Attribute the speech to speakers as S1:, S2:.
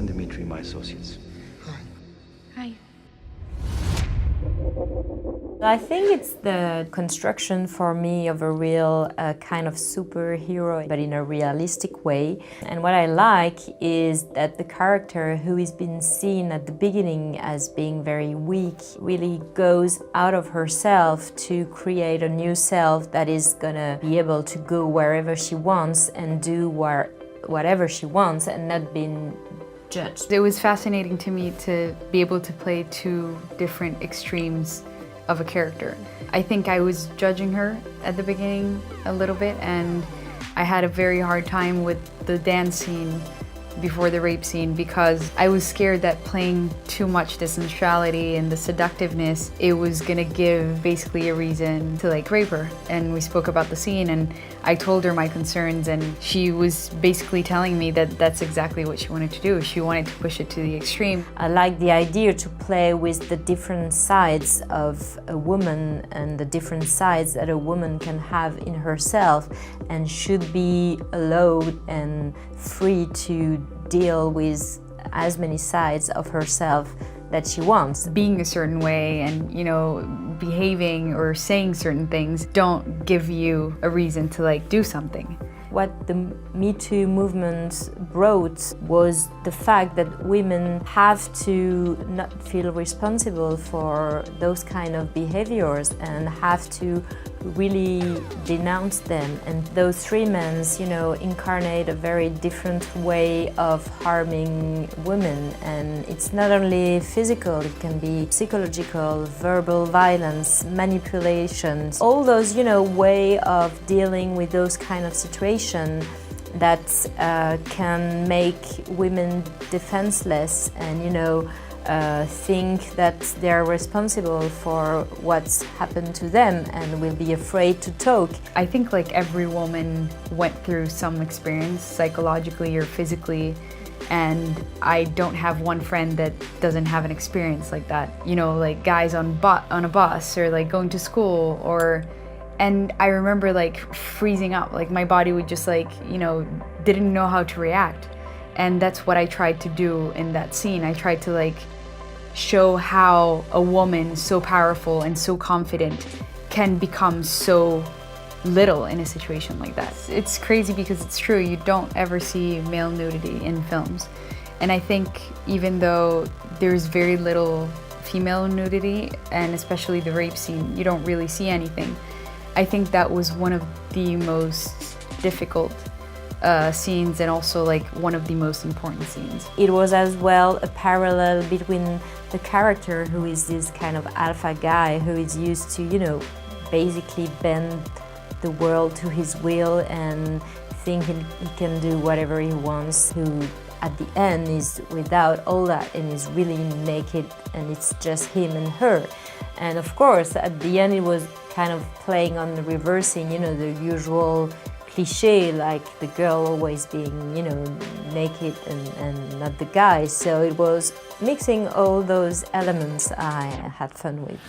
S1: and Dimitri, my associates.
S2: Hi.
S3: I think it's the construction for me of a real kind of superhero, but in a realistic way. And what I like is that the character, who is being seen at the beginning as being very weak, really goes out of herself to create a new self that is gonna be able to go wherever she wants and do whatever she wants and not being judged.
S2: It was fascinating to me to be able to play two different extremes of a character. I think I was judging her at the beginning a little bit, and I had a very hard time with the dance scene before the rape scene because I was scared that playing too much the sensuality and the seductiveness, it was gonna give basically a reason to like rape her. And we spoke about the scene and I told her my concerns, and she was basically telling me that that's exactly what she wanted to do. She wanted to push it to the extreme.
S3: I like the idea to play with the different sides of a woman and the different sides that a woman can have in herself and should be allowed and free to deal with as many sides of herself that she wants.
S2: Being a certain way and, you know, behaving or saying certain things don't give you a reason to like do something.
S3: What the Me Too movement brought was the fact that women have to not feel responsible for those kind of behaviors and have to really denounce them. And those three men, you know, incarnate a very different way of harming women. And it's not only physical, it can be psychological, verbal violence, manipulations, all those, you know, way of dealing with those kind of situations that can make women defenseless and, you know, think that they're responsible for what's happened to them and will be afraid to talk.
S2: I think like every woman went through some experience psychologically or physically, and I don't have one friend that doesn't have an experience like that. You know, like guys on a bus or like going to school and I remember like freezing up, like my body would just like, you know, didn't know how to react. And that's what I tried to do in that scene. I tried to like show how a woman so powerful and so confident can become so little in a situation like that. It's crazy because it's true, you don't ever see male nudity in films. And I think even though there's very little female nudity, and especially the rape scene, you don't really see anything. I think that was one of the most difficult scenes and also like one of the most important scenes.
S3: It was as well a parallel between the character who is this kind of alpha guy who is used to, you know, basically bend the world to his will and thinking he can do whatever he wants, who at the end is without all that and is really naked and it's just him and her. And of course, at the end it was kind of playing on the reversing, you know, the usual cliche, like the girl always being, you know, naked and not the guy. So it was mixing all those elements I had fun with.